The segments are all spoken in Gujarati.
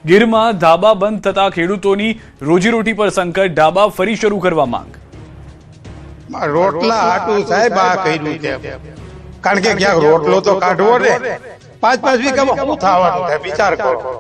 ગીરમાં ધાબા બંધ થતા ખેડૂતોની રોજીરોટી પર સંકટ, ધાબા ફરી શરૂ કરવા માંગ. રોટલા હાટું સાહેબ આ કર્યું છે, કારણ કે ક્યાંક રોટલો તો કાઢવો ને, 5-5 વીઘામાં શું થવાનું છે વિચાર કરો.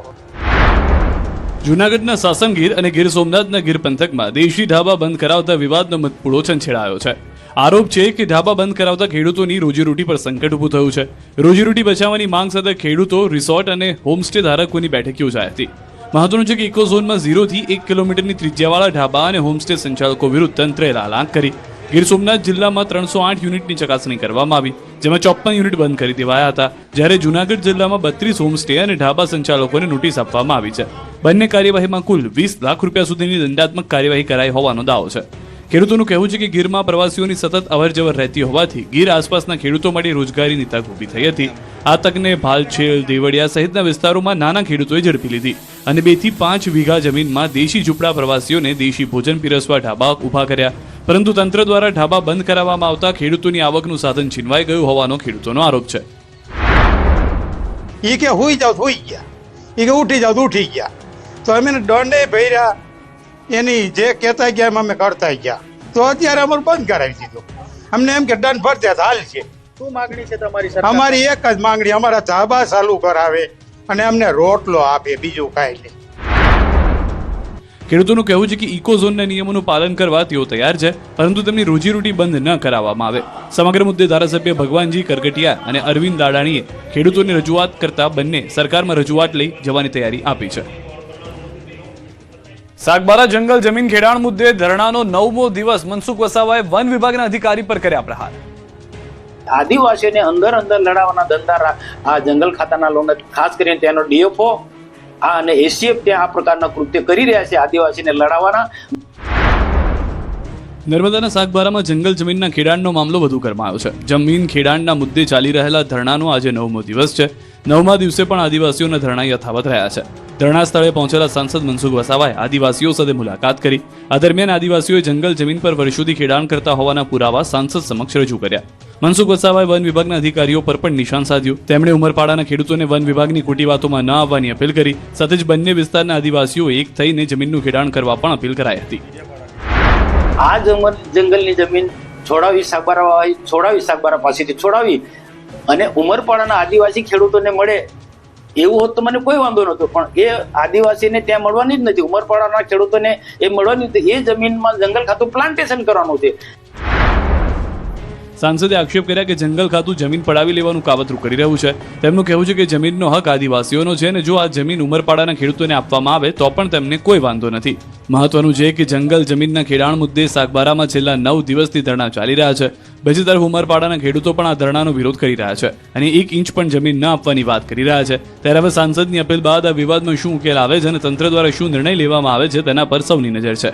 જૂનાગઢના સાસણગીર અને ગીર સોમનાથના ગીર પંથકમાં દેશી ધાબા બંધ કરાવતા વિવાદનો મતપૂળો છંછેડાયો છે. આરોપ છે કે ધાબા બંધ કરાવતા ખેડૂતોની રોજીરોટી પર સંકટ ઊભું થયું છે. રોજીરોટી બચાવવાની માંગ સાથે ખેડૂતો, રિસોર્ટ અને હોમસ્ટે ધારકોની બેઠક યોજાઈ હતી. મહત્વનું છે કે ઇકો ઝોનમાં 0 થી 1 કિલોમીટરની ત્રિજ્યાવાળા ઢાબા અને હોમસ્ટે સંચાલકો વિરુદ્ધ તંત્રએ લાલાંક કરી. ગીર સોમનાથ જિલ્લામાં 308 યુનિટની ચકાસણી કરવામાં આવી, જેમાં 54 યુનિટ બંધ કરી દેવાયા હતા, જ્યારે જૂનાગઢ જિલ્લામાં 32 હોમસ્ટે અને ઢાબા સંચાલકોને નોટિસ આપવામાં આવી છે. બંને કાર્યવાહીમાં કુલ 20 લાખ રૂપિયા સુધીની દંડાત્મક કાર્યવાહી કરાઈ હોવાનો દાવો છે. ખેડૂતોનું કહેવું છે કે ગીરમાં પ્રવાસીઓની સતત અવરજવર રહેતી હોવાથી ગીર આસપાસના ખેડૂતો માટે રોજગારીની તક ઊભી થઈ હતી. આ તકને ભાલછેલ, દેવળિયા સહિતના વિસ્તારોમાં નાના ખેડૂતોએ ઝડપી લીધી અને 2 થી 5 વીઘા જમીનમાં દેશી ઝૂંપડા પ્રવાસીઓને દેશી ભોજન પીરસવા ઢાબા ઊભા કર્યા. પરંતુ તંત્ર દ્વારા ઢાબા બંધ કરાવવામાં આવતા ખેડૂતોની આવકનું સાધન છીનવાઈ ગયું હોવાનો ખેડૂતોનો આરોપ છે. ઈ કે હુઈ જાવ હુઈ ગયા, ઈ કે ઉઠી જાવ ઉઠી ગયા, તો અમે દંડે ભર્યા, એની જે કહેતા ગયા એમ અમે કરતા ગયા, તો અત્યારે અમારું બંધ કરાવી દીધું. અમને એમ કે દંડ ભરતે હાલ છે. શું માંગણી છે તમારી સરકાર? અમારી એક જ માંગણી, અમારા ધાબા ચાલુ કરાવે અને અમને રોટલો આપે, બીજું કાંઈ નહીં. ખેડૂતોનું કહેવું છે કે ઇકો ઝોનના નિયમોનું પાલન કરવા તેઓ તૈયાર છે, પરંતુ તેમની રોજીરોટી બંધ ન કરાવવામાં આવે. સમગ્ર મુદ્દે ધારાસભ્ય ભગવાનજી કરગટિયા અને અરવિંદ દાડાણીએ ખેડૂતોની રજૂઆત કરતા બંને સરકારમાં રજૂઆત લઈ જવાની તૈયારી આપી છે. સાગબારા જંગલ જમીન ખેડાણ મુદ્દે ધરણાનો 9મો દિવસ. મનસુખ વસાવાએ વન વિભાગના અધિકારી પર કર્યા પ્રહાર. આદિવાસીઓને અંદર લડાવવાના ધંધા આ જંગલ ખાતાના લોકોને, ખાસ કરીને ત્યાંનો ડીએફઓ અને એસીએફ ત્યાં આ પ્રકારના કૃત્ય કરી રહ્યા છે આદિવાસીને લડાવવાના. નર્મદાના સાગબારામાં જંગલ જમીનના ખેડાણનો મામલો વધુ ગરમાયો છે. જમીન ખેડાણના મુદ્દે ચાલી રહેલા ધરણાનો આજે 9મો દિવસ છે. 9મા દિવસે પણ આદિવાસીઓના ધરણા યથાવત રહ્યા છે. ધરણા સ્થળે પહોંચેલા સાંસદ મનસુખ વસાવાએ આદિવાસીઓ સાથે મુલાકાત કરી. આ દરમિયાન આદિવાસીઓએ જંગલ જમીન પર વર્ષોથી ખેડાણ કરતા હોવાના પુરાવા સાંસદ સમક્ષ રજૂ કર્યા. મનસુખ વસાવાએ વન વિભાગના અધિકારીઓ પર પણ નિશાન સાધ્યું. તેમણે ઉમરપાડાના ખેડૂતોને વન વિભાગની ખોટી વાતોમાં ન આવવાની અપીલ કરી. સાથે જ બંને વિસ્તારના આદિવાસીઓ એક થઈને જમીનનું ખેડાણ કરવા પણ અપીલ કરાઈ હતી. આ જંગલની જમીન સાગબારા પાસેથી છોડાવી અને ઉમરપાડાના આદિવાસી ખેડૂતોને મળે એવું હોત તો મને કોઈ વાંધો નહોતો, પણ એ આદિવાસીને ત્યાં મળવાની જ નથી. ઉમરપાડાના ખેડૂતોને એ મળવાની નથી. એ જમીનમાં જંગલ ખાતું પ્લાન્ટેશન કરવાનું છે. સાંસદે આક્ષેપ કર્યા કે જંગલ ખાતું જમીન પડાવી લેવાનું કાવતરું કરી રહ્યું છે. તેમનું કહેવું છે કે જમીનનો હક આદિવાસીઓનો છે અને જો આ જમીન ઉમરપાડાના ખેડૂતોને આપવામાં આવે તો પણ તેમને કોઈ વાંધો નથી. મહત્વનું છે કે જંગલ જમીનના ખેડાણ મુદ્દે સાગબારામાં છેલ્લા 9 દિવસથી ધરણા ચાલી રહ્યા છે. બીજી તરફ ઉમરપાડાના ખેડૂતો પણ આ ધરણાનો વિરોધ કરી રહ્યા છે અને 1 ઇંચ પણ જમીન ન આપવાની વાત કરી રહ્યા છે. ત્યારે હવે સાંસદની અપીલ બાદ આ વિવાદનો શું ઉકેલ આવે છે અને તંત્ર દ્વારા શું નિર્ણય લેવામાં આવે છે તેના પર સૌની નજર છે.